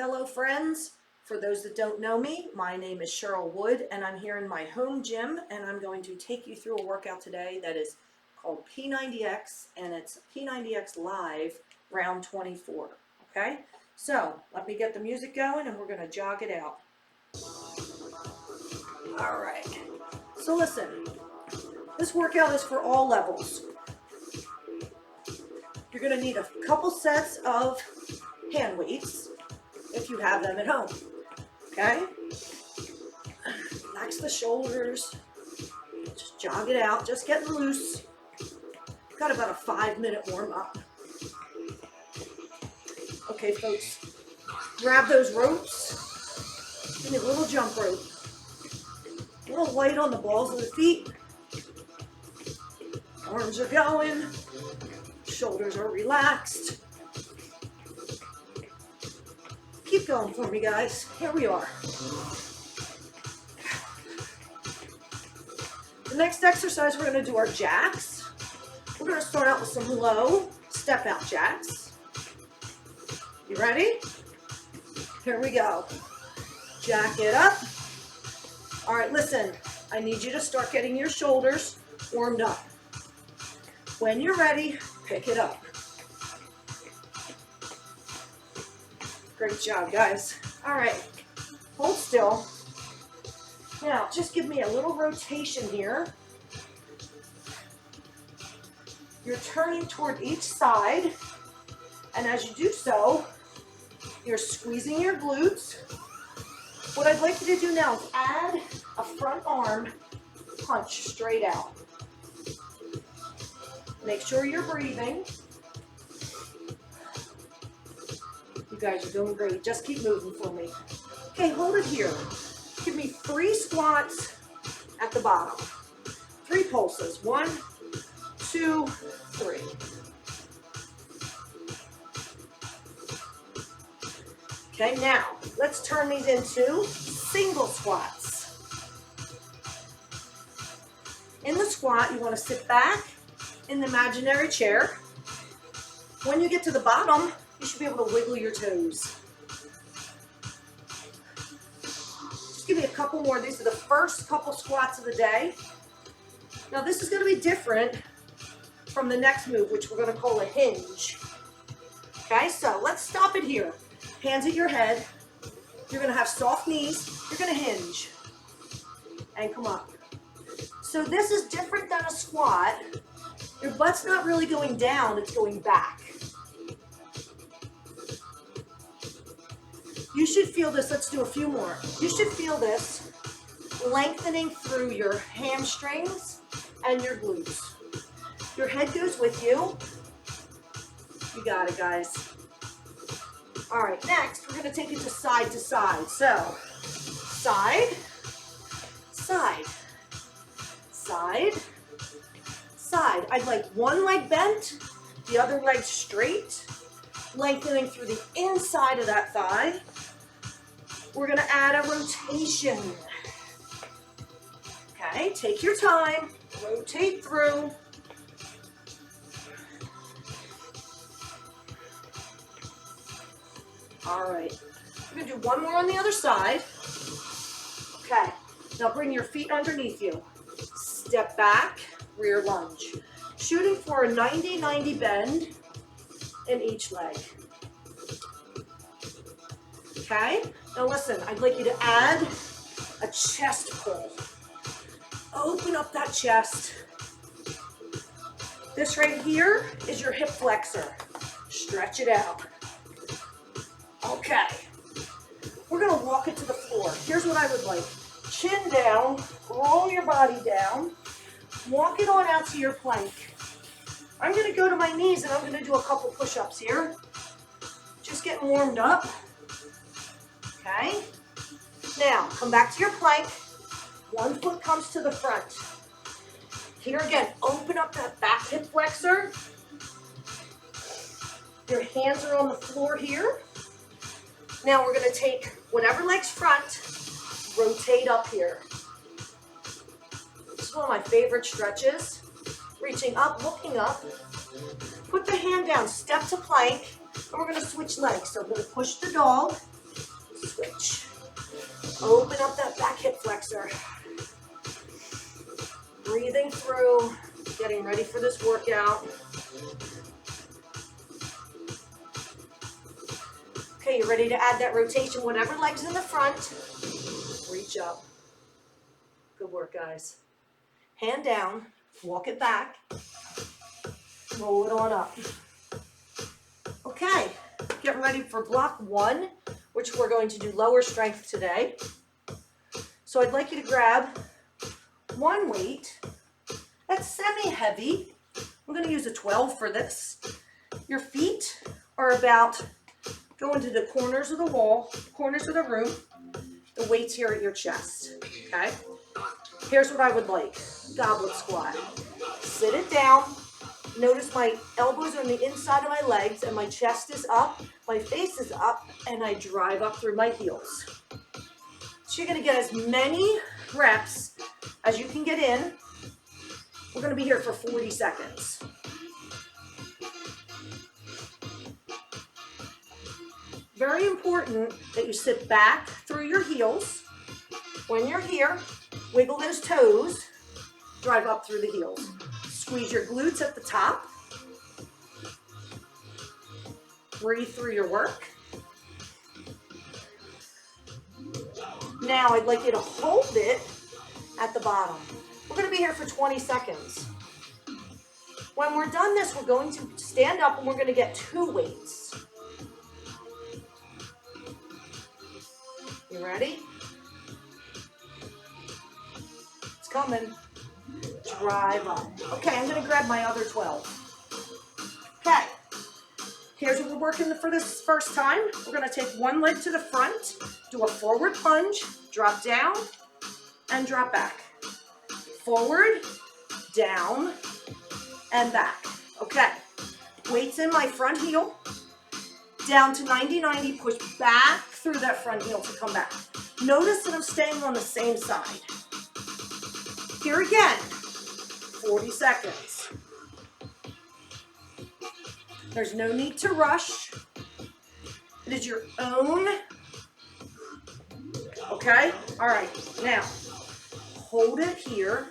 Hello friends, for those that don't know me, my name is Cheryl Wood and I'm here in my home gym and I'm going to take you through a workout today that is called P90X and it's P90X Live round 24, okay? So let me get the music going and we're going to jog it out. Alright, so listen, this workout is for all levels. You're going to need a couple sets of hand weights if you have them at home, okay? Relax the shoulders, just jog it out, just getting loose. Got about a 5-minute warm up. Okay, folks, grab those ropes. Give me a little jump rope. A little light on the balls of the feet. Arms are going, shoulders are relaxed. Keep going for me, guys. Here we are. The next exercise, we're going to do our jacks. We're going to start out with some low step out jacks. You ready? Here we go. Jack it up. All right, listen. I need you to start getting your shoulders warmed up. When you're ready, pick it up. Great job, guys. All right, hold still. Now, just give me a little rotation here. You're turning toward each side, and as you do so, you're squeezing your glutes. What I'd like you to do now is add a front arm punch straight out. Make sure you're breathing. You guys are doing great. Just keep moving for me. Okay, hold it here. Give me 3 squats at the bottom. 3 pulses. 1, 2, 3. Okay, now let's turn these into single squats. In the squat, you want to sit back in the imaginary chair. When you get to the bottom, you should be able to wiggle your toes. Just give me a couple more. These are the first couple squats of the day. Now this is going to be different from the next move, which we're going to call a hinge. Okay, so let's stop it here. Hands at your head. You're going to have soft knees. You're going to hinge. And come up. So this is different than a squat. Your butt's not really going down, it's going back. You should feel this, let's do a few more. You should feel this lengthening through your hamstrings and your glutes. Your head goes with you. You got it, guys. All right, next, we're gonna take it to side. So, side, side, side, side. I'd like one leg bent, the other leg straight, lengthening through the inside of that thigh. We're gonna add a rotation. Okay, take your time, rotate through. All right, we're gonna do one more on the other side. Okay, now bring your feet underneath you. Step back, rear lunge. Shooting for a 90-90 bend in each leg. Okay, now listen, I'd like you to add a chest pull. Open up that chest. This right here is your hip flexor. Stretch it out. Okay, we're gonna walk it to the floor. Here's what I would like. Chin down, roll your body down, walk it on out to your plank. I'm gonna go to my knees and I'm gonna do a couple push-ups here. Just getting warmed up. Okay. Now, come back to your plank. One foot comes to the front. Here again, open up that back hip flexor. Your hands are on the floor here. Now we're gonna take whatever leg's front, rotate up here. This is one of my favorite stretches. Reaching up, looking up. Put the hand down, step to plank, and we're gonna switch legs. So I'm gonna push the dog, switch. Open up that back hip flexor. Breathing through, getting ready for this workout. Okay, you're ready to add that rotation. Whatever leg's in the front, reach up. Good work, guys. Hand down, walk it back, roll it on up. Okay, get ready for block 1, which we're going to do lower strength today. So I'd like you to grab one weight that's semi-heavy. I'm going to use a 12 for this. Your feet are about going to the corners of the wall, corners of the room. The weight's here at your chest, okay? Here's what I would like. Goblet squat. Sit it down. Notice my elbows are on the inside of my legs and my chest is up, my face is up, and I drive up through my heels. So you're gonna get as many reps as you can get in. We're gonna be here for 40 seconds. Very important that you sit back through your heels. When you're here, wiggle those toes, drive up through the heels. Squeeze your glutes at the top. Breathe through your work. Now I'd like you to hold it at the bottom. We're going to be here for 20 seconds. When we're done this, we're going to stand up and we're going to get 2 weights. You ready? It's coming. Drive up. Okay, I'm going to grab my other 12. Okay, here's what we're working for this first time. We're going to take one leg to the front, do a forward plunge, drop down, and drop back. Forward, down, and back. Okay, weights in my front heel, down to 90-90, push back through that front heel to come back. Notice that I'm staying on the same side. Here again, 40 seconds. There's no need to rush. It is your own. Okay? All right, now, hold it here.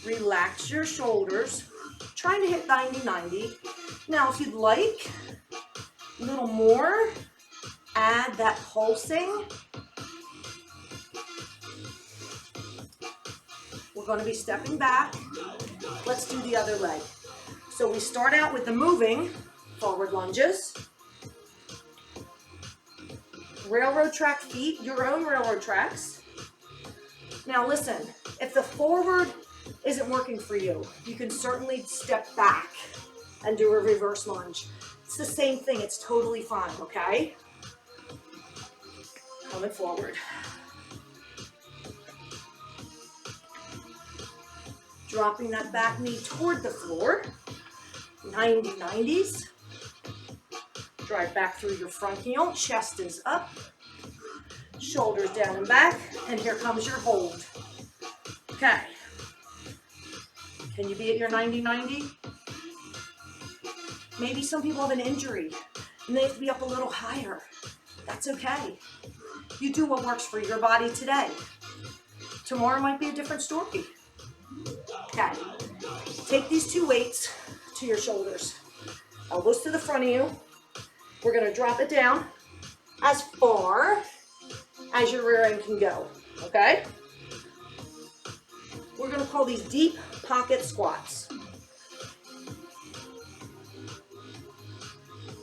Relax your shoulders. Trying to hit 90-90. Now, if you'd like a little more, add that pulsing. We're going to be stepping back. Let's do the other leg. So we start out with the moving forward lunges. Railroad track feet, your own railroad tracks. Now listen, if the forward isn't working for you, you can certainly step back and do a reverse lunge. It's the same thing, it's totally fine, okay? Coming forward. Dropping that back knee toward the floor. 90-90s. Drive back through your front heel. Chest is up. Shoulders down and back. And here comes your hold. Okay. Can you be at your 90-90? Maybe some people have an injury and they have to be up a little higher. That's okay. You do what works for your body today. Tomorrow might be a different story. Okay, take these 2 weights to your shoulders. Elbows to the front of you. We're going to drop it down as far as your rear end can go, okay? We're going to call these deep pocket squats.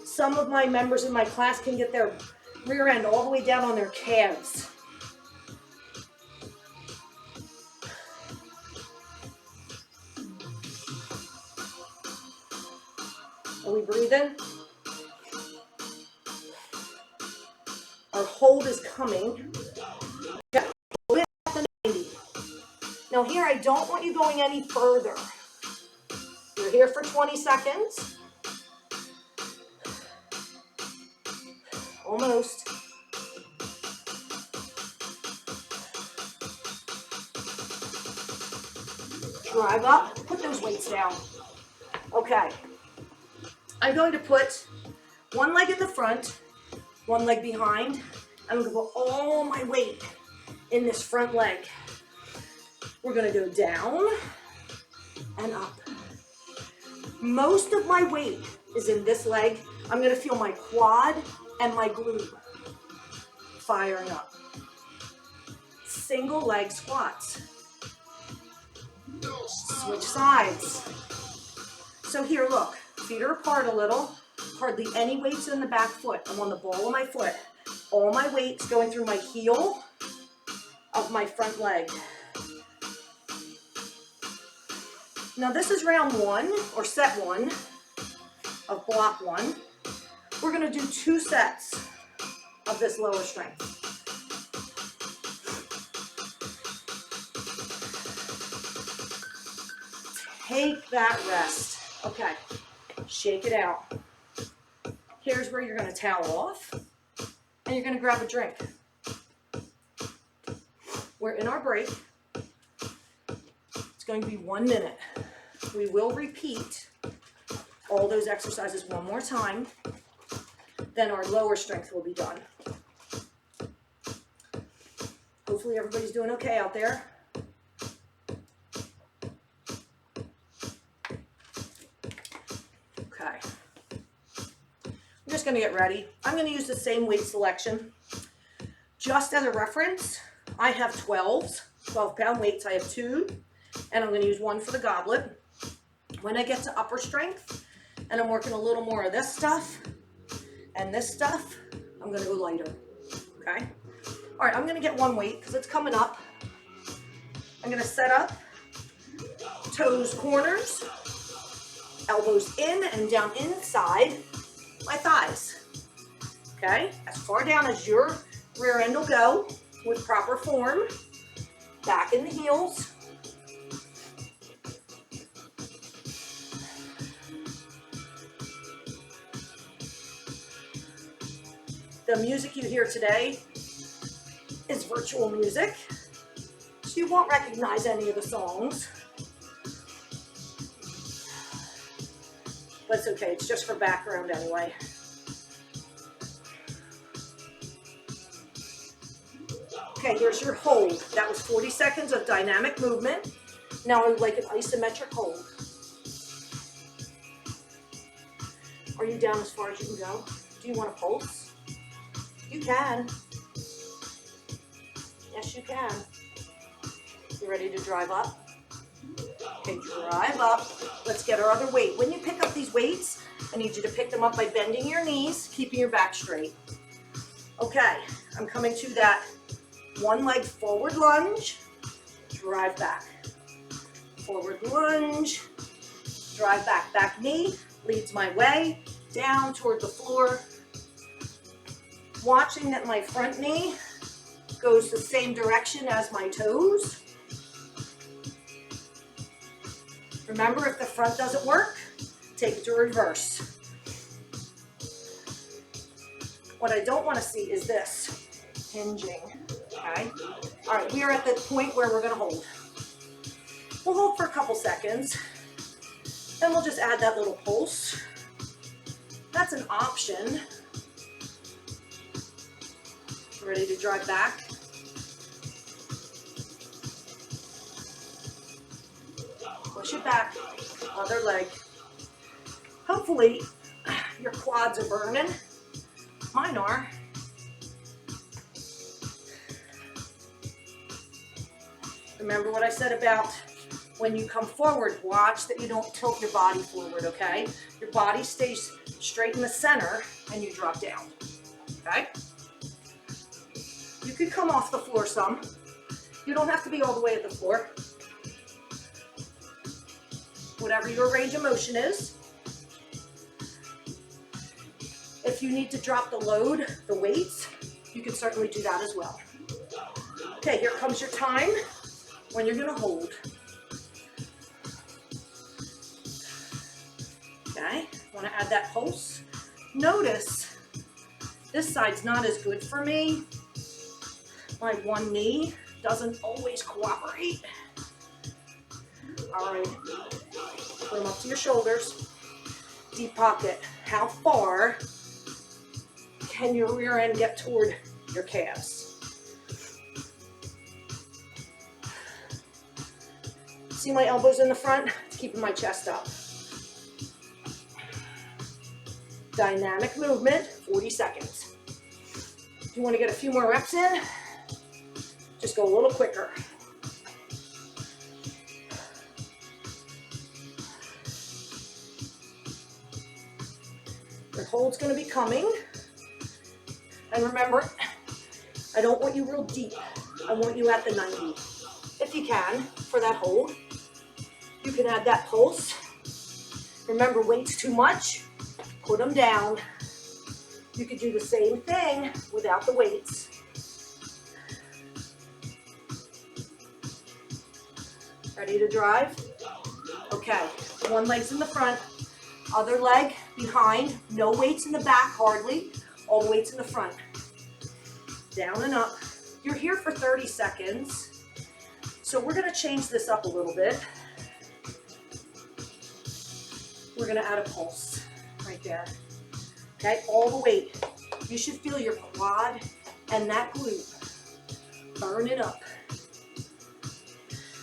Some of my members in my class can get their rear end all the way down on their calves. Are we breathing? Our hold is coming. Okay. Hold it at the 90. Now here, I don't want you going any further. You're here for 20 seconds. Almost. Drive up, put those weights down. Okay. I'm going to put one leg in the front, one leg behind, I'm gonna put all my weight in this front leg. We're gonna go down and up. Most of my weight is in this leg. I'm gonna feel my quad and my glute firing up. Single leg squats. Switch sides. So here, look, feet are apart a little. Hardly any weights in the back foot. I'm on the ball of my foot. All my weight's going through my heel of my front leg. Now this is round one, or set one, of block one. We're gonna do 2 sets of this lower strength. Take that rest. Okay, shake it out. Here's where you're gonna towel off, and you're gonna grab a drink. We're in our break. It's going to be 1 minute. We will repeat all those exercises one more time. Then our lower strength will be done. Hopefully everybody's doing okay out there. Okay. I'm just going to get ready. I'm going to use the same weight selection. Just as a reference, I have 12-pound weights. I have 2, and I'm going to use 1 for the goblet. When I get to upper strength, and I'm working a little more of this stuff and this stuff, I'm going to go lighter, okay? All right, I'm going to get 1 weight because it's coming up. I'm going to set up, toes corners, elbows in and down inside my thighs, okay? As far down as your rear end will go with proper form, back in the heels. The music you hear today is virtual music, so you won't recognize any of the songs. But it's okay, it's just for background anyway. Okay, here's your hold. That was 40 seconds of dynamic movement. Now I would like an isometric hold. Are you down as far as you can go? Do you want a pulse? You can. Yes, you can. You ready to drive up? Okay, drive up. Let's get our other weight. When you pick up these weights, I need you to pick them up by bending your knees, keeping your back straight. Okay, I'm coming to that 1 leg forward lunge, drive back. Forward lunge, drive back. Back knee leads my way down toward the floor. Watching that my front knee goes the same direction as my toes. Remember, if the front doesn't work, take it to reverse. What I don't want to see is this, hinging, okay? All right, we are at the point where we're gonna hold. We'll hold for a couple seconds, then we'll just add that little pulse. That's an option. Ready to drive back? Push it back, other leg. Hopefully your quads are burning. Mine are. Remember what I said about when you come forward, watch that you don't tilt your body forward, okay? Your body stays straight in the center and you drop down, okay? You could come off the floor some. You don't have to be all the way at the floor. Whatever your range of motion is. If you need to drop the load, the weights, you can certainly do that as well. Okay, here comes your time when you're gonna hold. Okay, wanna add that pulse. Notice, this side's not as good for me. My one knee doesn't always cooperate. All right, put them up to your shoulders. Deep pocket. How far can your rear end get toward your calves. See my elbows in the front? It's keeping my chest up. Dynamic movement, 40 seconds. If you want to get a few more reps in, just go a little quicker. Your hold's going to be coming. And remember, I don't want you real deep. I want you at the 90. If you can, for that hold. You can add that pulse. Remember, weight's too much, put them down. You could do the same thing without the weights. Ready to drive? Okay, one leg's in the front, other leg behind, no weights in the back hardly, all the weights in the front. Down and up. You're here for 30 seconds, so we're gonna change this up a little bit. We're gonna add a pulse right there. Okay, all the weight. You should feel your quad and that glute. Burn it up.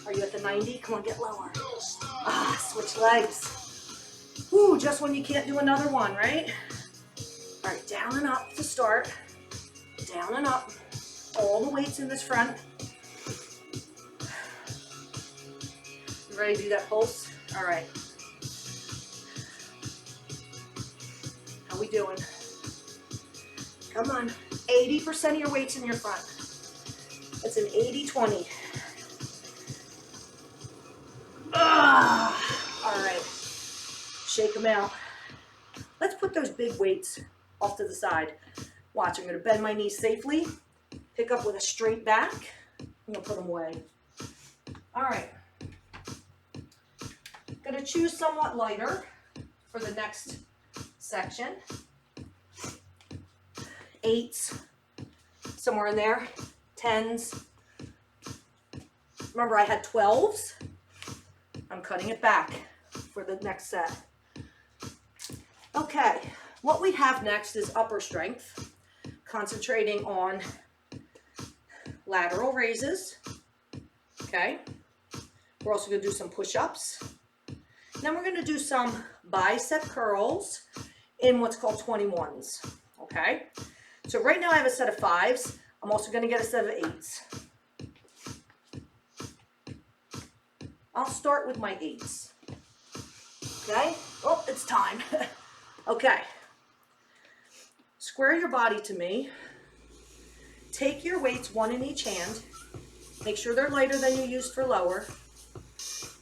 Are you at the 90? Come on, get lower. Switch legs. Woo, just when you can't do another one, right? All right, down and up to start. Down and up. All the weights in this front. You ready to do that pulse? All right. How we doing? Come on. 80% of your weight's in your front. It's an 80-20. All right. Shake them out. Let's put those big weights off to the side. Watch, I'm going to bend my knees safely. Pick up with a straight back. I'm going to put them away. All right. Going to choose somewhat lighter for the next section. 8s, somewhere in there. 10s. Remember, I had 12s. I'm cutting it back for the next set. Okay, what we have next is upper strength, concentrating on lateral raises. Okay, we're also going to do some push-ups. Then we're going to do some bicep curls in what's called 21s. Okay, so right now I have a set of 5s. I'm also going to get a set of 8s. I'll start with my 8s. Okay, oh, it's time. Okay, square your body to me. Take your weights, one in each hand. Make sure they're lighter than you used for lower.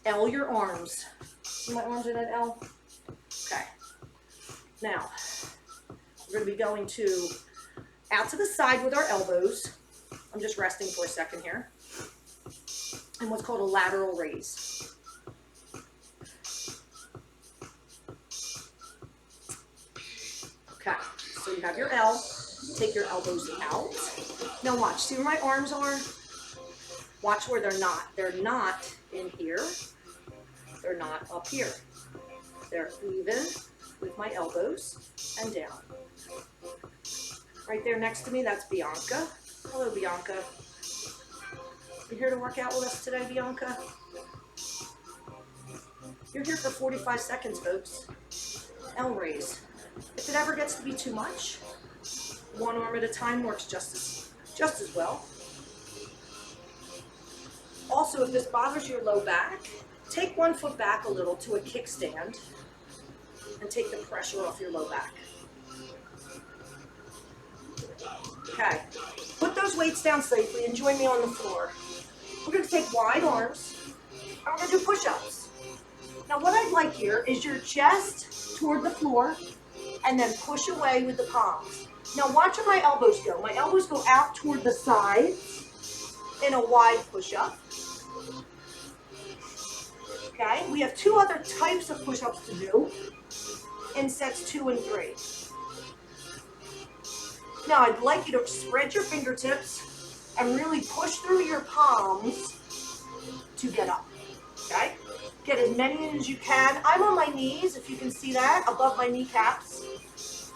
L your arms. See my arms in that L? Okay. Now, we're going to be going to out to the side with our elbows. I'm just resting for a second here. And what's called a lateral raise. Okay, so you have your L. Take your elbows out. Now watch, see where my arms are? Watch where they're not. They're not in here. They're not up here. They're even with my elbows and down. Right there next to me, that's Bianca. Hello, Bianca. You here to work out with us today, Bianca? You're here for 45 seconds, folks. L raise. If it ever gets to be too much, one arm at a time works just as well. Also, if this bothers your low back, take one foot back a little to a kickstand and take the pressure off your low back. Okay, put those weights down safely and join me on the floor. We're going to take wide arms and we're going to do push-ups. Now what I'd like here is your chest toward the floor and then push away with the palms. Now watch where my elbows go. My elbows go out toward the sides in a wide push-up. Okay, we have 2 other types of push-ups to do in sets 2 and 3. Now I'd like you to spread your fingertips and really push through your palms to get up, okay? Get as many as you can. I'm on my knees, if you can see that, above my kneecaps.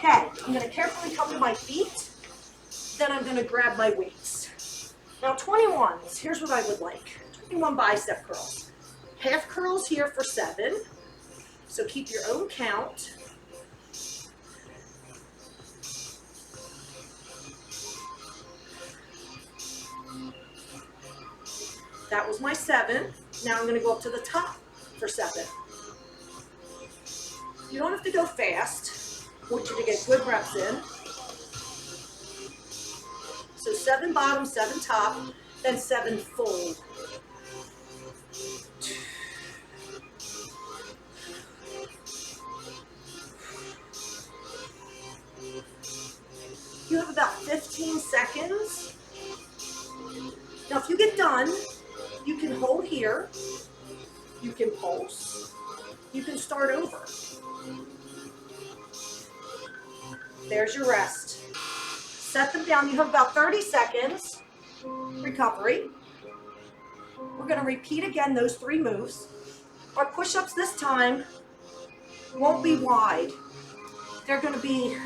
Okay, I'm gonna carefully come to my feet. Then I'm gonna grab my weights. Now 21s, here's what I would like. 21 bicep curls. Half curls here for 7. So keep your own count. That was my 7. Now I'm gonna go up to the top for 7. You don't have to go fast. I want you to get good reps in. So 7 bottom, 7 top, then 7 full. You have about 15 seconds. Now if you get done, you can hold here, you can pulse, you can start over. There's your rest. Set them down. You have about 30 seconds recovery. We're going to repeat again those 3 moves. Our push-ups this time won't be wide. They're going to be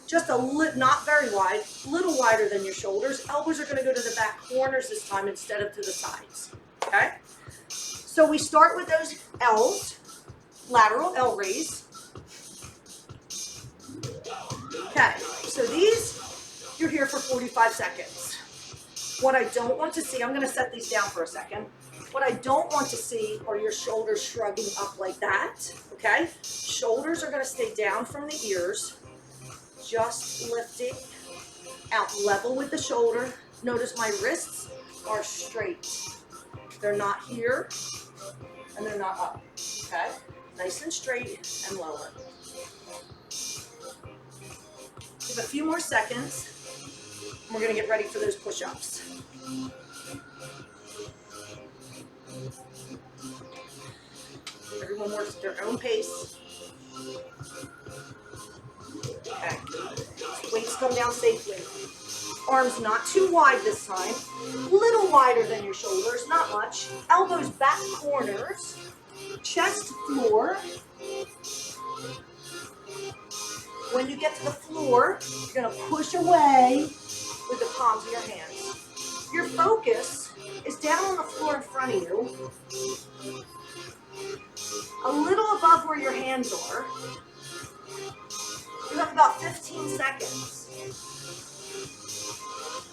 just not very wide, a little wider than your shoulders. Elbows are going to go to the back corners this time instead of to the sides. Okay? So we start with those L's, lateral L raise. Okay, so these, you're here for 45 seconds. What I don't want to see, I'm going to set these down for a second. What I don't want to see are your shoulders shrugging up like that, okay? Shoulders are going to stay down from the ears, just lifting out level with the shoulder. Notice my wrists are straight. They're not here, and they're not up, okay? Nice and straight and lower. Give a few more seconds, and we're going to get ready for those push-ups. Everyone works at their own pace. Okay. Weights come down safely. Arms not too wide this time. A little wider than your shoulders, not much. Elbows back corners. Chest floor. When you get to the floor, you're going to push away with the palms of your hands. Your focus is down on the floor in front of you, a little above where your hands are. You have about 15 seconds.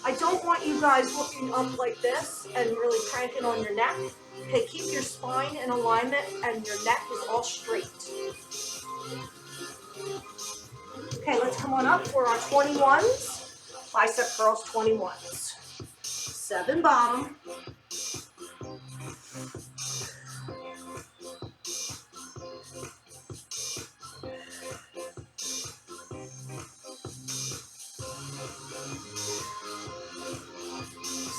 I don't want you guys looking up like this and really cranking on your neck. Okay, keep your spine in alignment and your neck is all straight. Okay, let's come on up for our 21s. Bicep curls 21s. 7 bottom.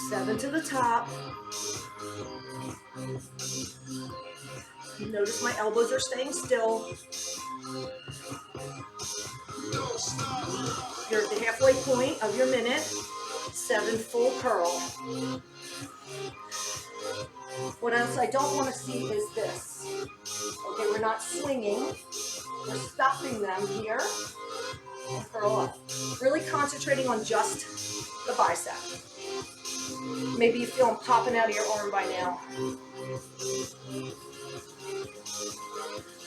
Seven to the top. Notice my elbows are staying still. You're at the halfway point of your minute. 7 full curl. What else I don't want to see is this. Okay, we're not swinging. We're stopping them here and curl up. Really concentrating on just the bicep. Maybe you feel them popping out of your arm by now.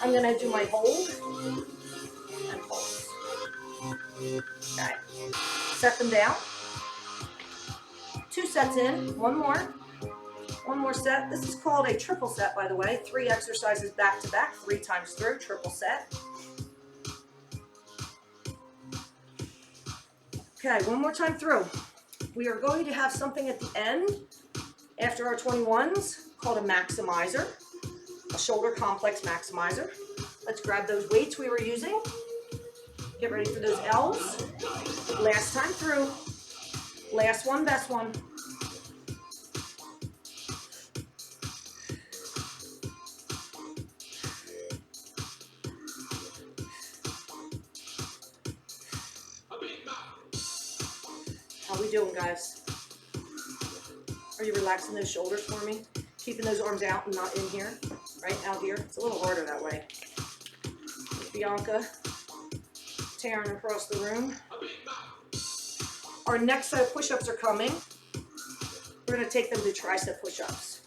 I'm going to do my hold and pulse. Okay. Set them down. 2 sets in. One more set. This is called a triple set, by the way. 3 exercises back to back, 3 times through, triple set. Okay, one more time through. We are going to have something at the end after our 21s called a maximizer, a shoulder complex maximizer. Let's grab those weights we were using. Get ready for those L's. Last time through. Last one, best one. How we doing, guys? Are you relaxing those shoulders for me? Keeping those arms out and not in here, right? Out here. It's a little harder that way. Bianca, tearing across the room. Our next set of push-ups are coming. We're gonna take them to tricep push-ups.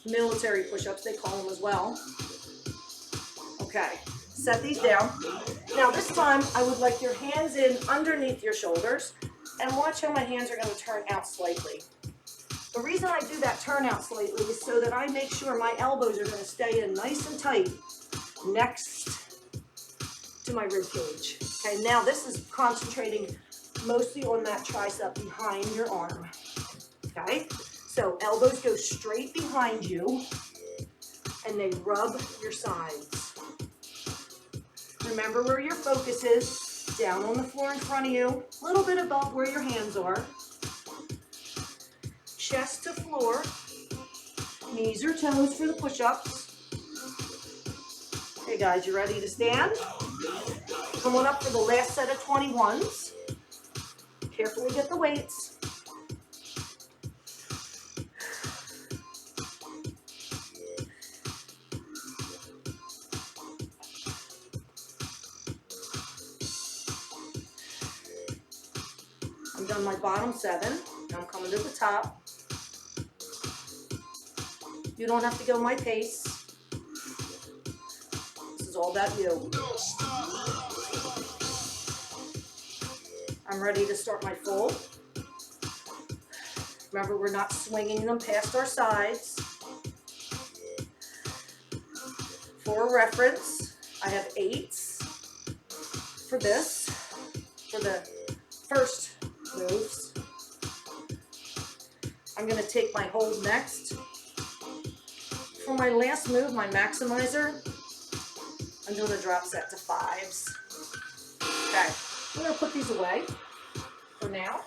Military push-ups, they call them as well. Okay, set these down. Now this time, I would like your hands in underneath your shoulders, and watch how my hands are gonna turn out slightly. The reason I do that turn out slightly is so that I make sure my elbows are gonna stay in nice and tight next to my rib cage. Okay, now this is concentrating mostly on that tricep behind your arm. Okay, so elbows go straight behind you and they rub your sides. Remember where your focus is, down on the floor in front of you, a little bit above where your hands are. Chest to floor, knees or toes for the push-ups. Okay guys, you ready to stand? Come on up for the last set of 21s. Carefully get the weights. I'm done my bottom 7. Now I'm coming to the top. You don't have to go my pace. This is all about you. I'm ready to start my full. Remember, we're not swinging them past our sides. For reference, I have 8s for this, for the first moves. I'm gonna take my hold next. For my last move, my maximizer, I'm doing a drop set to 5s. Okay, I'm gonna put these away for now.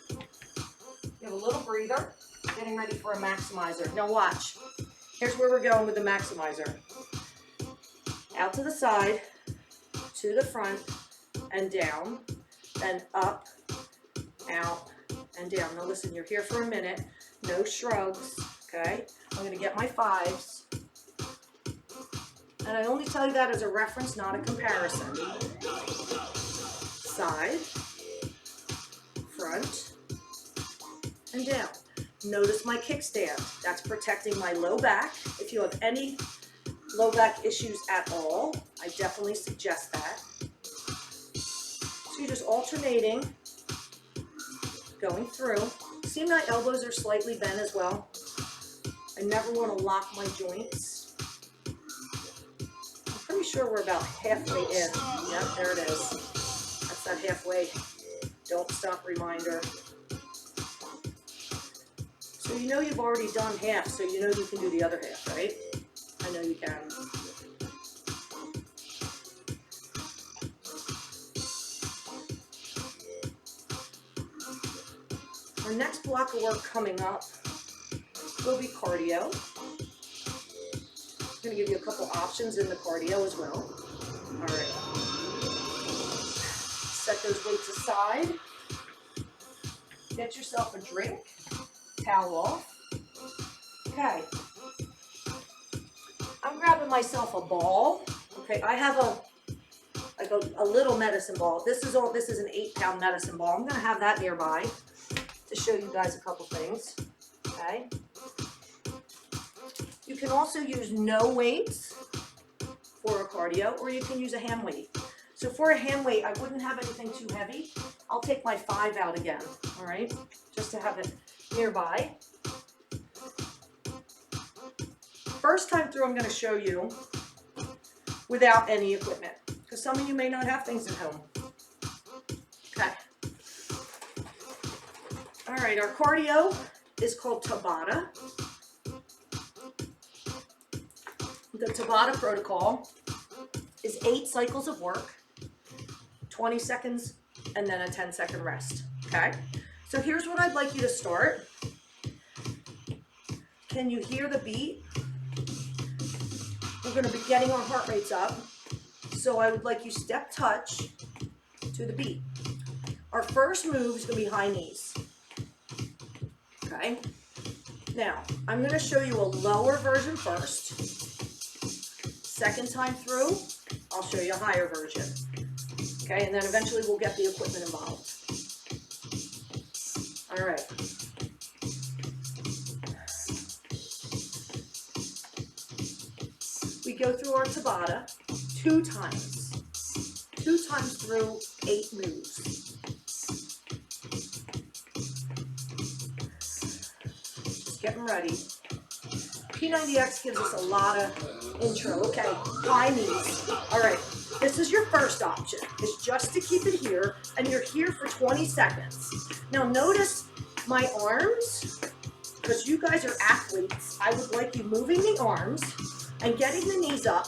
You have a little breather, getting ready for a maximizer. Now watch, here's where we're going with the maximizer. Out to the side, to the front, and down, then up, out, and down. Now listen, you're here for a minute, no shrugs, okay? I'm gonna get my 5s. And I only tell you that as a reference, not a comparison. Side, front, and down. Notice my kickstand. That's protecting my low back. If you have any low back issues at all, I definitely suggest that. So you're just alternating, going through. See, my elbows are slightly bent as well. I never want to lock my joints. I'm pretty sure we're about halfway in. Yep, there it is. That's that halfway don't stop reminder. So you know you've already done half, so you know you can do the other half, right? I know you can. Our next block of work coming up will be cardio. I'm going to give you a couple options in the cardio as well. All right. Set those weights aside. Get yourself a drink. Towel off. Okay. I'm grabbing myself a ball. Okay, I have a little medicine ball. This is an 8-pound medicine ball. I'm going to have that nearby to show you guys a couple things. Okay. You can also use no weights for a cardio, or you can use a hand weight. So for a hand weight, I wouldn't have anything too heavy. I'll take my 5 out again, all right? Just to have it nearby. First time through, I'm going to show you without any equipment, because some of you may not have things at home. Okay. All right, our cardio is called Tabata. The Tabata protocol is 8 cycles of work, 20 seconds, and then a 10-second rest, okay? So here's what I'd like you to start. Can you hear the beat? We're gonna be getting our heart rates up. So I would like you step touch to the beat. Our first move is gonna be high knees, okay? Now, I'm gonna show you a lower version first. Second time through, I'll show you a higher version. Okay, and then eventually we'll get the equipment involved. All right. We go through our Tabata 2 times. 2 times through 8 moves. Just getting ready. P90X gives us a lot of intro. Okay, high knees. All right, this is your first option. It's just to keep it here, and you're here for 20 seconds. Now notice my arms, because you guys are athletes, I would like you moving the arms and getting the knees up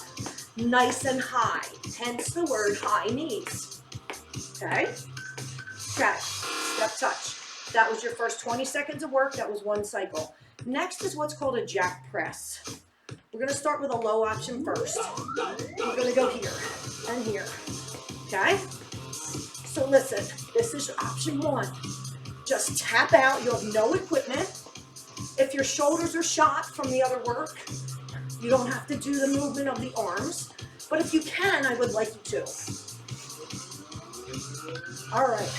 nice and high, hence the word high knees. Okay? Okay, step touch. That was your first 20 seconds of work. That was 1 cycle. Next is what's called a jack press. We're going to start with a low option first. We're going to go here and here. Okay? So listen, this is option 1. Just tap out. You have no equipment. If your shoulders are shot from the other work, you don't have to do the movement of the arms. But if you can, I would like you to. All right.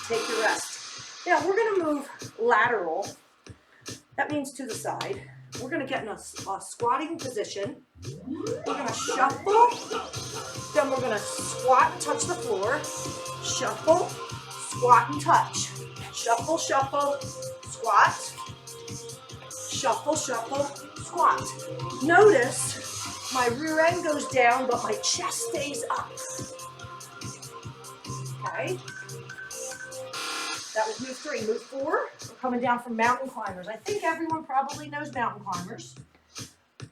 Take your rest. Now, we're going to move lateral. That means to the side. We're going to get in a squatting position. We're going to shuffle. Then we're going to squat and touch the floor. Shuffle, squat and touch. Shuffle, shuffle, squat. Shuffle, shuffle, squat. Notice my rear end goes down, but my chest stays up. Okay. That was move 3. Move 4, we're coming down from mountain climbers. I think everyone probably knows mountain climbers.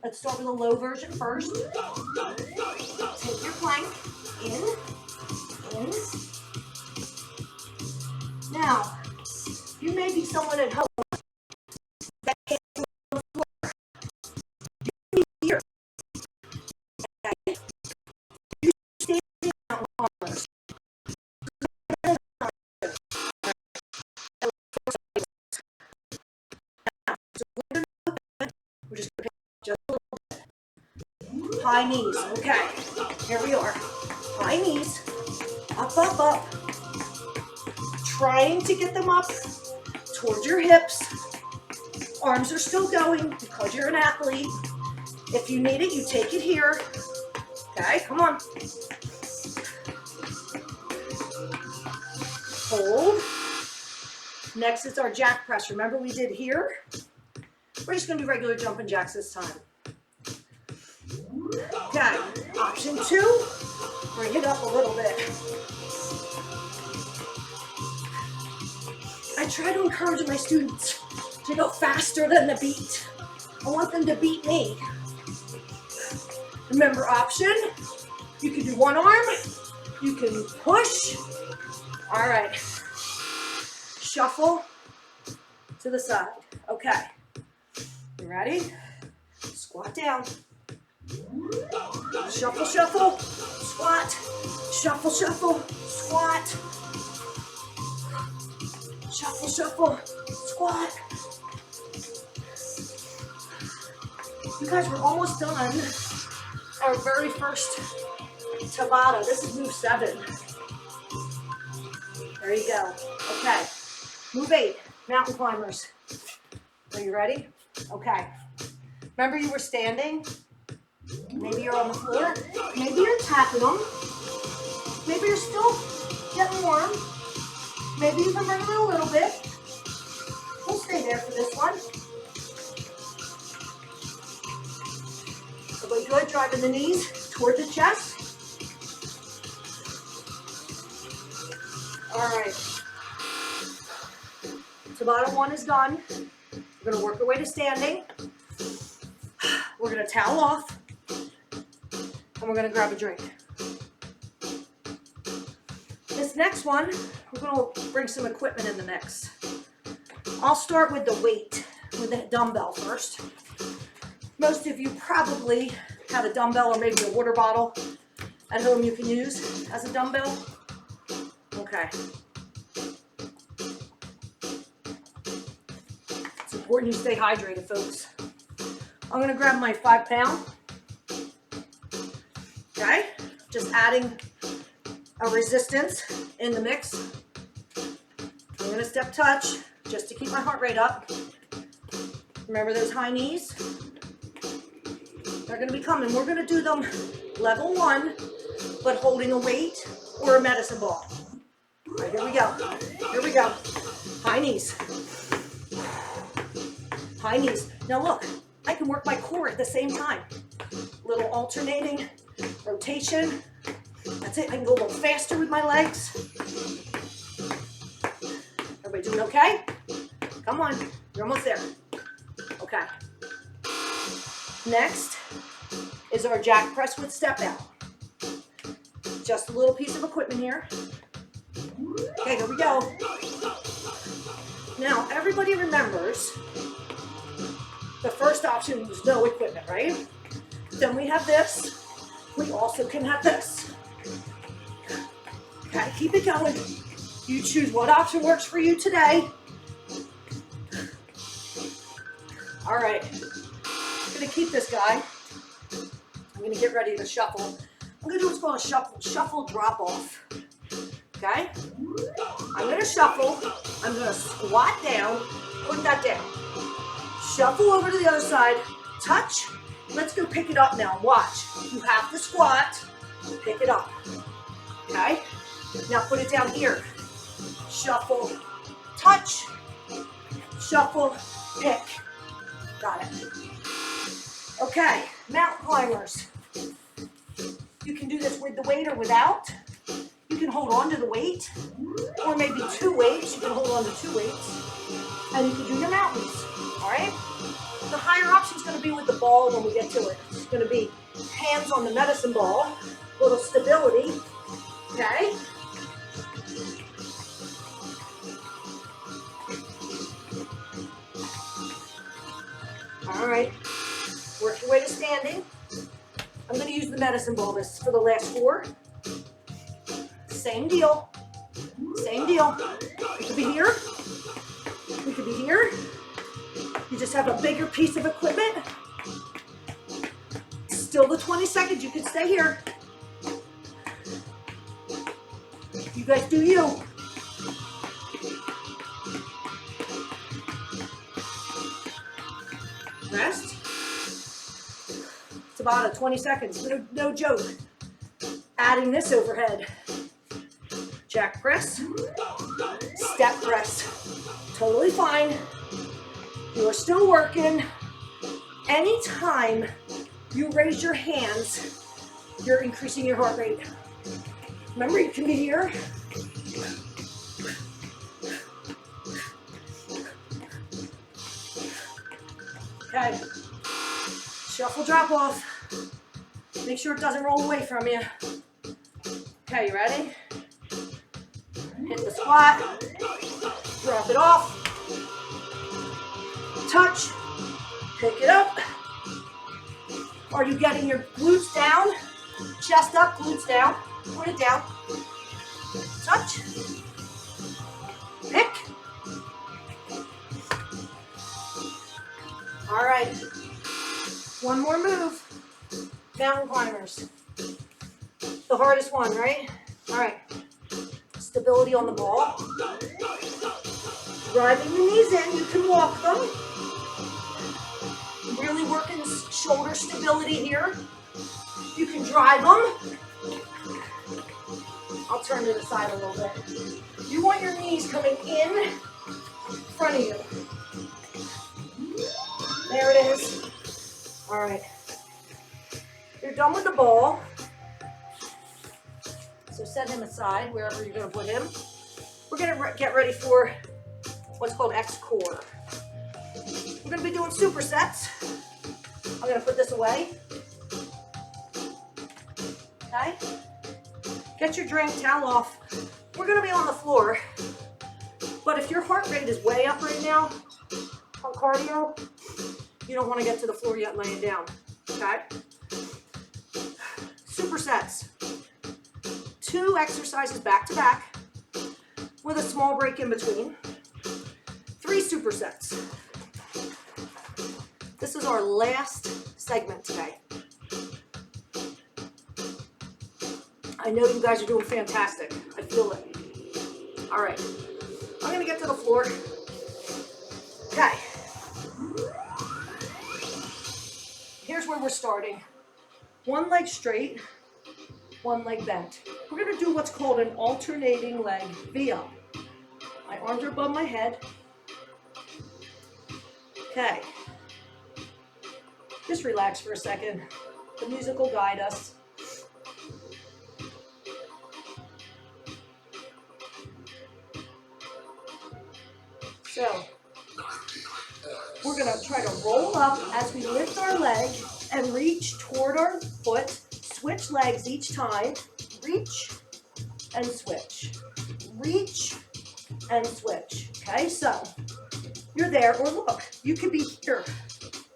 Let's start with a low version first. Take your plank in. Now, you may be someone at home that can't do it on the floor. You here. Okay. You stand in mountain climbers. We're just going to pick just a little bit. High knees. Okay. Here we are. High knees. Up, up, up. Trying to get them up towards your hips. Arms are still going because you're an athlete. If you need it, you take it here. Okay, come on. Hold. Next is our jack press. Remember we did here? We're just going to do regular jumping jacks this time. Okay, option 2, bring it up a little bit. I try to encourage my students to go faster than the beat. I want them to beat me. Remember option, you can do one arm, you can push. All right, shuffle to the side. Okay. You ready? Squat down. Shuffle, shuffle, squat. Shuffle, shuffle, squat. Shuffle, shuffle, squat. You guys, we're almost done our very first Tabata. This is move 7. There you go. Okay. Move 8, mountain climbers. Are you ready? Okay. Remember you were standing? Maybe you're on the floor. Maybe you're tapping them. Maybe you're still getting warm. Maybe you can bring them a little bit. We'll stay there for this one. Everybody good? Driving the knees toward the chest. All right. Tabata 1 is done. We're going to work our way to standing. We're going to towel off. And we're going to grab a drink. This next one, we're going to bring some equipment in the mix. I'll start with the weight, with the dumbbell first. Most of you probably have a dumbbell or maybe a water bottle at home you can use as a dumbbell. Okay. It's important you stay hydrated, folks. I'm going to grab my 5-pound. Okay, Just adding a resistance in the mix. I'm gonna step touch just to keep my heart rate up. Remember those high knees? They're gonna be coming. We're gonna do them level 1, but holding a weight or a medicine ball. All right, here we go. Here we go. High knees. High knees. Now look, I can work my core at the same time. Little alternating rotation. That's it. I can go a little faster with my legs. Everybody doing okay? Come on. You're almost there. Okay. Next is our jack press with step out. Just a little piece of equipment here. Okay, here we go. Now, everybody remembers the first option was no equipment, right? Then we have this. We also can have this. Okay, keep it going. You choose what option works for you today. All right, I'm gonna keep this guy. I'm gonna get ready to shuffle. I'm gonna do what's called a shuffle drop off. Okay? I'm gonna shuffle. I'm gonna squat down, put that down. Shuffle over to the other side, touch. Let's go pick it up now. Watch. You have to squat, pick it up. Okay? Now put it down here. Shuffle, touch, shuffle, pick. Got it. Okay, mountain climbers. You can do this with the weight or without. You can hold on to the weight, or maybe 2 weights. You can hold on to 2 weights, and you can do your mountains, all right? The higher option is going to be with the ball when we get to it. It's going to be hands on the medicine ball, little stability, okay? All right, work your way to standing. I'm going to use the medicine ball this for the last 4. Same deal. Same deal. We could be here. We could be here. You just have a bigger piece of equipment. Still the 20 seconds. You can stay here. You guys do you. Rest. It's about a 20 seconds. No joke. Adding this overhead. Jack press. Step press. Totally fine. You are still working. Anytime you raise your hands, you're increasing your heart rate. Remember, you can be here. Okay. Shuffle drop off. Make sure it doesn't roll away from you. Okay, you ready? Hit the squat. Drop it off. Touch. Pick it up. Are you getting your glutes down? Chest up, glutes down. Put it down. Touch. Pick. All right. One more move. Mountain climbers. The hardest one, right? All right. Stability on the ball. Driving the knees in. You can walk them. Really working shoulder stability here. You can drive them. I'll turn to the side a little bit. You want your knees coming in front of you. There it is. All right. You're done with the ball. So set him aside wherever you're going to put him. We're going to get ready for what's called X core. We're going to be doing supersets. I'm going to put this away. Okay? Get your drink towel off. We're going to be on the floor. But if your heart rate is way up right now on cardio, you don't want to get to the floor yet laying down. Okay? Supersets. 2 exercises back to back with a small break in between. 3 supersets. This is our last segment today. I know you guys are doing fantastic. I feel it. All right, I'm gonna get to the floor. Okay. Here's where we're starting. One leg straight, one leg bent. We're gonna do what's called an alternating leg V-up. My arms are above my head. Okay. Just relax for a second. The music will guide us. So, we're gonna try to roll up as we lift our leg and reach toward our foot. Switch legs each time. Reach and switch. Reach and switch. Okay, so you're there, or look, you could be here.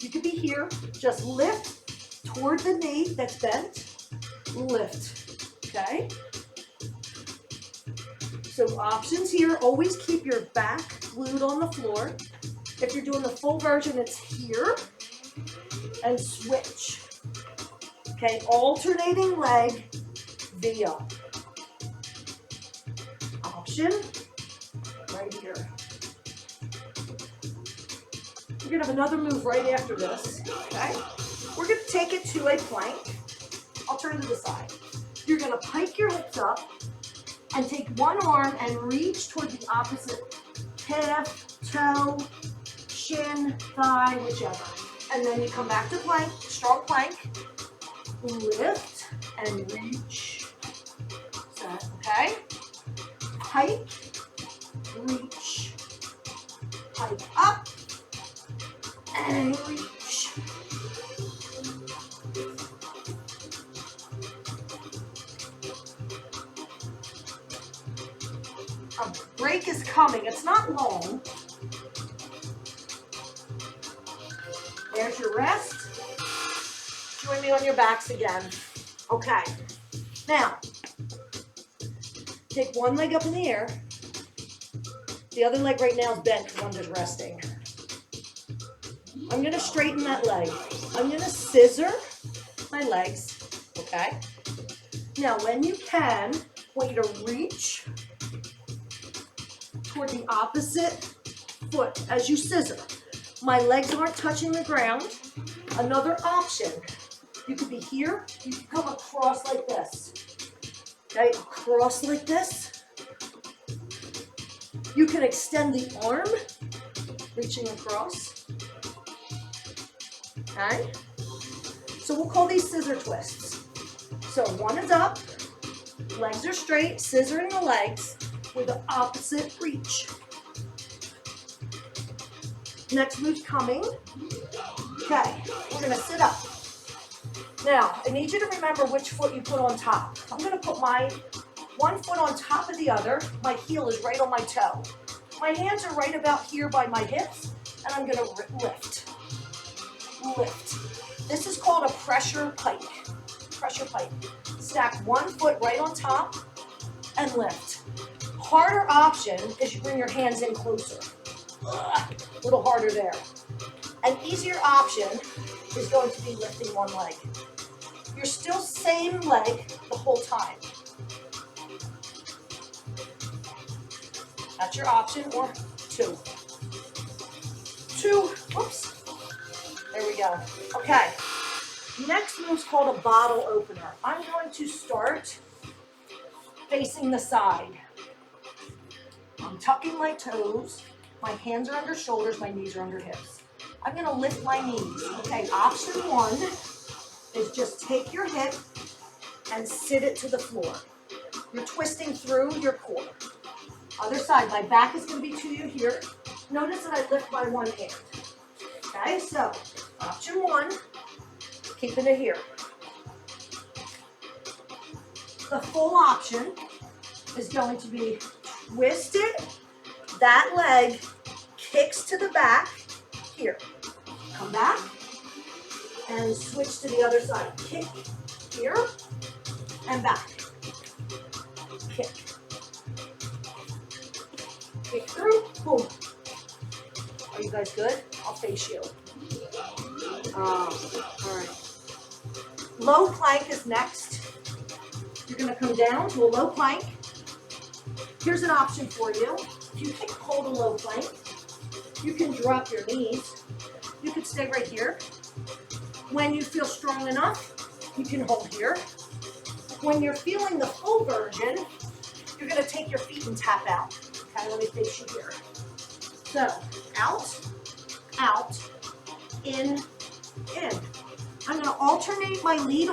You could be here. Just lift toward the knee that's bent. Lift. Okay? So options here, always keep your back glued on the floor. If you're doing the full version, it's here and switch. Okay, alternating leg, V up. Option, right here. We're gonna have another move right after this, okay? We're gonna take it to a plank. I'll turn to the side. You're gonna pike your hips up and take one arm and reach toward the opposite calf, toe, shin, thigh, whichever. And then you come back to plank, strong plank, lift and reach. Set, okay? Pike, reach, pike up, and reach. A break is coming. It's not long. There's your rest. Join me on your backs again. Okay. Now, take one leg up in the air. The other leg right now is bent because I'm just resting. I'm going to straighten that leg. I'm going to scissor my legs. Okay? Now, when you can, I want you to reach toward the opposite foot as you scissor. My legs aren't touching the ground. Another option, you could be here, you can come across like this. Okay, across like this. You can extend the arm, reaching across. Okay? So we'll call these scissor twists. So one is up, legs are straight, scissoring the legs with the opposite reach. Next move's coming. Okay, we're gonna sit up. Now, I need you to remember which foot you put on top. I'm gonna put my one foot on top of the other. My heel is right on my toe. My hands are right about here by my hips, and I'm gonna lift. Lift. This is called a pressure pike. Pressure pike. Stack one foot right on top and lift. Harder option is you bring your hands in closer. A little harder there. An easier option is going to be lifting one leg. You're still same leg the whole time. That's your option, or two. Whoops. There we go. Okay. Next move's called a bottle opener. I'm going to start facing the side. I'm tucking my toes. My hands are under shoulders, my knees are under hips. I'm gonna lift my knees. Okay, option one is just take your hip and sit it to the floor. You're twisting through your core. Other side, my back is gonna be to you here. Notice that I lift my one hand. Okay, so option one, keeping it here. The full option is going to be twist it, that leg kicks to the back, here. Come back and switch to the other side. Kick here and back. Kick. Kick through, boom. Are you guys good? I'll face you. All right. Low plank is next. You're gonna come down to a low plank. Here's an option for you. If you can't hold a low plank, you can drop your knees. You can stay right here. When you feel strong enough, you can hold here. When you're feeling the full version, you're gonna take your feet and tap out. Okay, let me face you here. So, out, out, in, in. I'm gonna alternate my lead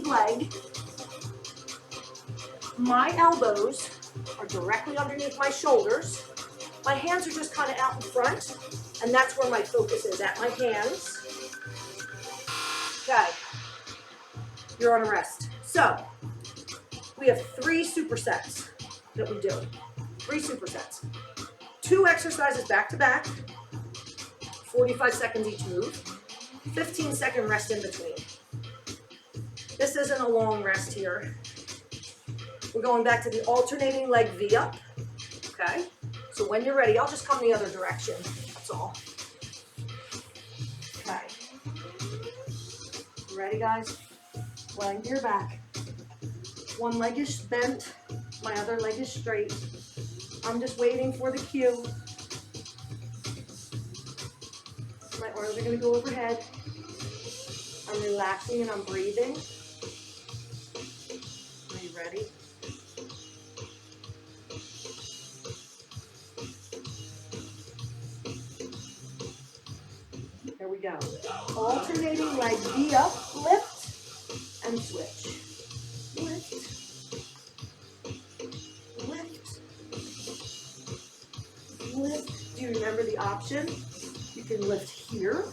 leg. My elbows are directly underneath my shoulders. My hands are just kind of out in front, and that's where my focus is, at my hands. Okay, you're on a rest. So, we have 3 supersets that we do. 3 supersets. 2 exercises back to back, 45 seconds each move, 15-second rest in between. This isn't a long rest here. We're going back to the alternating leg V up, okay? So when you're ready, I'll just come the other direction, that's all. Okay. You ready, guys? Lying to your back. One leg is bent, my other leg is straight. I'm just waiting for the cue. My arms are gonna go overhead. I'm relaxing and I'm breathing. Are you ready? Here we go. Alternating leg V up, lift, and switch. Lift, lift, lift. Do you remember the option? You can lift here.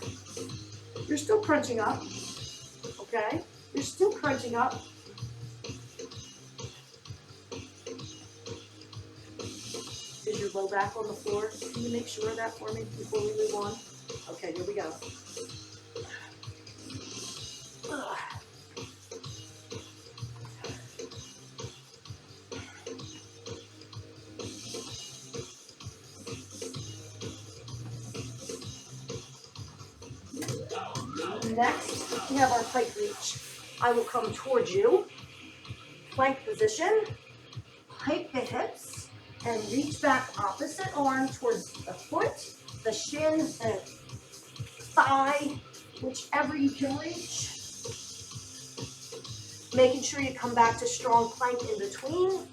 You're still crunching up, okay? You're still crunching up. Is your low back on the floor? Can you make sure of that for me before we move on? Okay, here we go. Next, we have our plank reach. I will come towards you. Plank position. Hike the hips and reach back opposite arm towards the foot, the shin, and thigh, whichever you can reach. Making sure you come back to strong plank in between.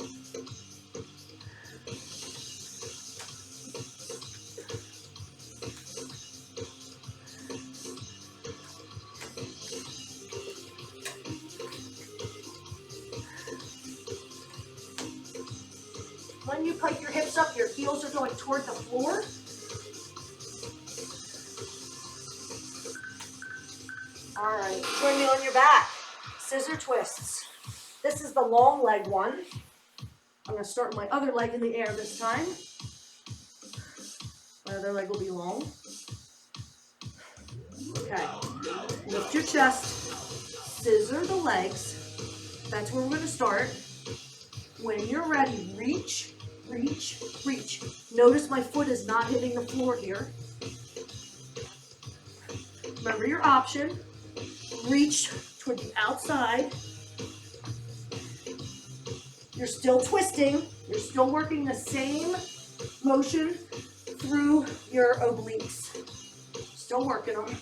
When you pike your hips up, your heels are going toward the floor. All right, join me on your back. Scissor twists. This is the long leg one. I'm going to start my other leg in the air this time. My other leg will be long. Okay, lift your chest, scissor the legs. That's where we're going to start. When you're ready, reach, reach, reach. Notice my foot is not hitting the floor here. Remember your option. Reach toward the outside. You're still twisting. You're still working the same motion through your obliques. Still working them.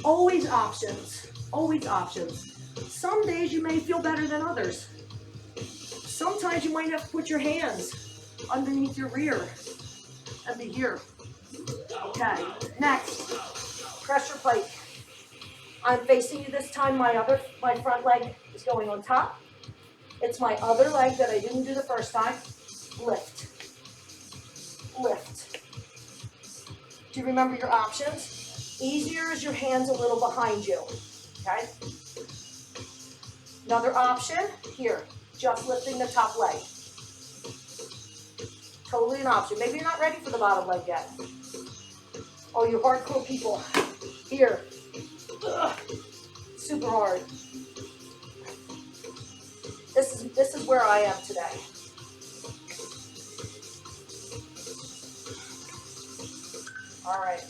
Always options. Always options. Some days you may feel better than others. Sometimes you might have to put your hands underneath your rear and be here. Okay, next, pressure pike. I'm facing you this time. My front leg is going on top. It's my other leg that I didn't do the first time. Lift, lift. Do you remember your options? Easier is your hands a little behind you, okay? Another option, here, just lifting the top leg. Totally an option. Maybe you're not ready for the bottom leg yet. Oh, you hardcore people, here. Ugh. Super hard. This is where I am today. All right.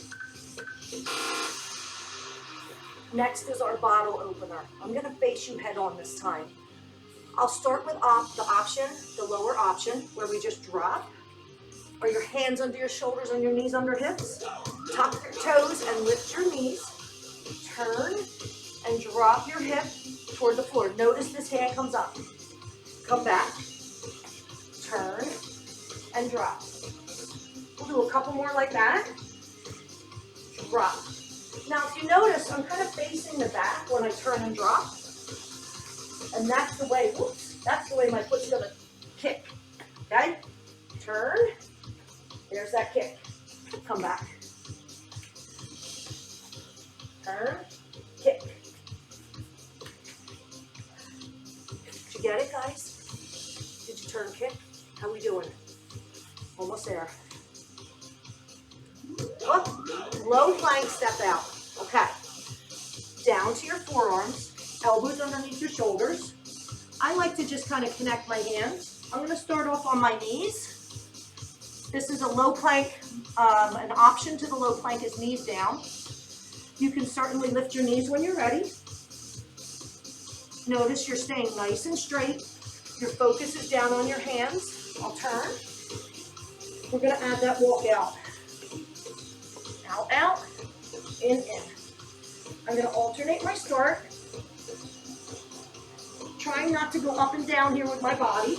Next is our bottle opener. I'm gonna face you head on this time. I'll start with the lower option, where we just drop. Are your hands under your shoulders and your knees under hips? Tuck your toes and lift your knees. Turn and drop your hip toward the floor. Notice this hand comes up. Come back. Turn and drop. We'll do a couple more like that. Drop. Now, if you notice, I'm kind of facing the back when I turn and drop. And that's the way, that's the way my foot's gonna kick. Okay? Turn. There's that kick. Come back. Turn. Kick. Did you get it, guys? Did you turn, kick? How we doing? Almost there. Up. Low plank, step out. Okay. Down to your forearms. Elbows underneath your shoulders. I like to just kind of connect my hands. I'm going to start off on my knees. This is a low plank. An option to the low plank is knees down. You can certainly lift your knees when you're ready. Notice you're staying nice and straight. Your focus is down on your hands. I'll turn. We're going to add that walk out. Out, out, in. I'm going to alternate my start. Trying not to go up and down here with my body.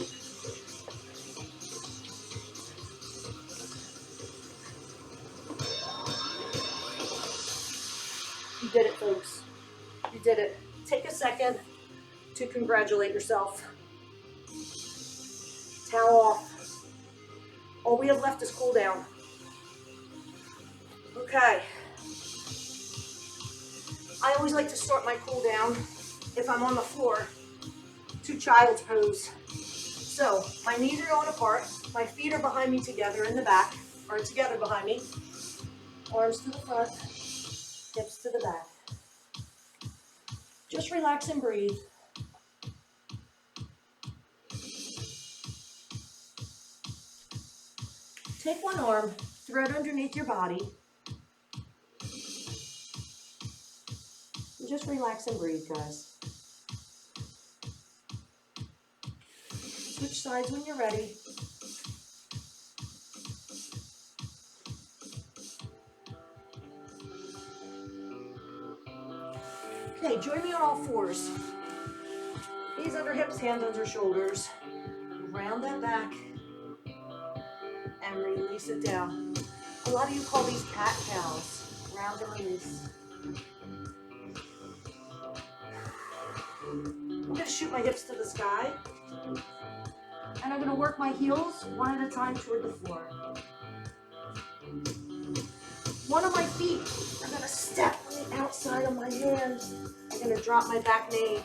You did it, folks. You did it. Take a second to congratulate yourself. Towel off. All we have left is cool down. Okay. I always like to start my cool down, if I'm on the floor, to child's pose. So my knees are going apart, my feet are behind me together in the back, or together behind me. Arms to the front, hips to the back. Just relax and breathe. Take one arm, throw it underneath your body. Just relax and breathe, guys. Switch sides when you're ready. Okay, join me on all fours. Knees under hips, hands under shoulders. Round that back and release it down. A lot of you call these cat-cows. Round and release. I'm going to shoot my hips to the sky, and I'm going to work my heels one at a time toward the floor. One of my feet are going to step on the outside of my hands. I'm going to drop my back knee,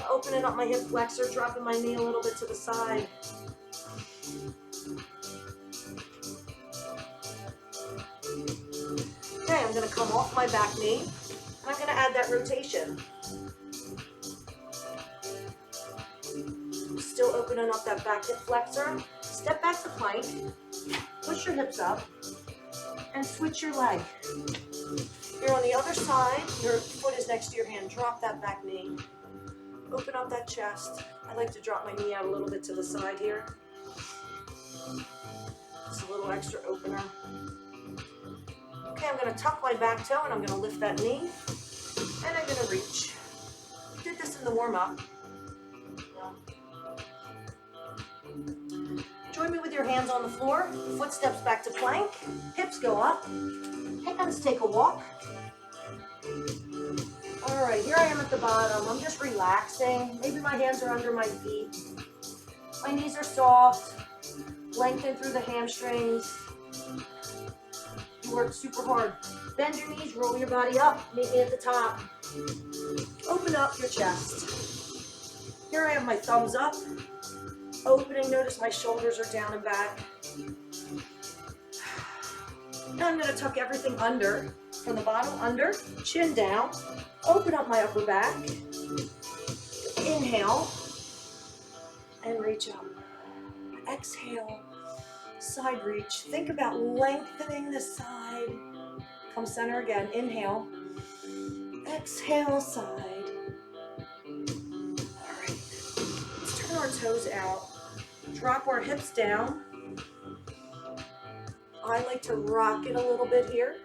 opening up my hip flexor, dropping my knee a little bit to the side. Okay, I'm going to come off my back knee, and I'm going to add that rotation. Still opening up that back hip flexor. Step back to plank. Push your hips up. And switch your leg. You're on the other side. Your foot is next to your hand. Drop that back knee. Open up that chest. I like to drop my knee out a little bit to the side here. Just a little extra opener. Okay, I'm going to tuck my back toe and I'm going to lift that knee. And I'm going to reach. We did this in the warm-up. Join me with your hands on the floor, foot steps back to plank, hips go up, hands take a walk. All right, here I am at the bottom. I'm just relaxing. Maybe my hands are under my feet. My knees are soft, lengthen through the hamstrings. You work super hard. Bend your knees, roll your body up, meet me at the top. Open up your chest. Here I have my thumbs up. Opening, notice my shoulders are down and back. Now I'm going to tuck everything under, from the bottom under, chin down, open up my upper back, inhale, and reach up. Exhale, side reach. Think about lengthening the side. Come center again, inhale, Exhale, side. All right, let's turn our toes out. Drop our hips down. I like to rock it a little bit here.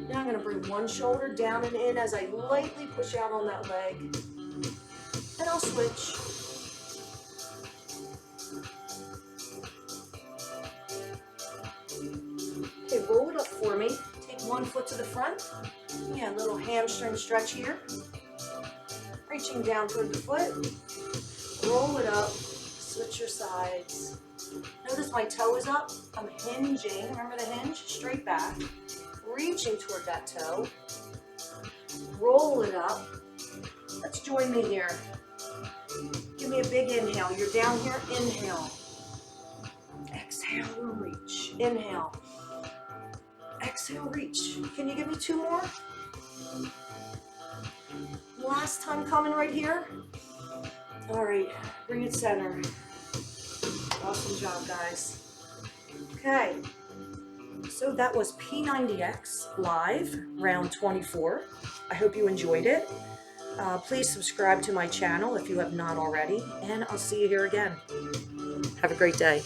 Now I'm going to bring one shoulder down and in as I lightly push out on that leg. And I'll switch. Okay, roll it up for me. Take one foot to the front. Yeah, a little hamstring stretch here. Reaching down toward the foot. Roll it up. Switch your sides. Notice my toe is up. I'm hinging. Remember the hinge? Straight back. Reaching toward that toe. Roll it up. Let's join me here. Give me a big inhale. You're down here. Inhale. Exhale and reach. Inhale. Exhale, reach. Can you give me two more? Last time coming right here. All right, bring it center. Awesome job, guys. Okay, so that was P90X live, round 24. I hope you enjoyed it. Please subscribe to my channel if you have not already, and I'll see you here again. Have a great day.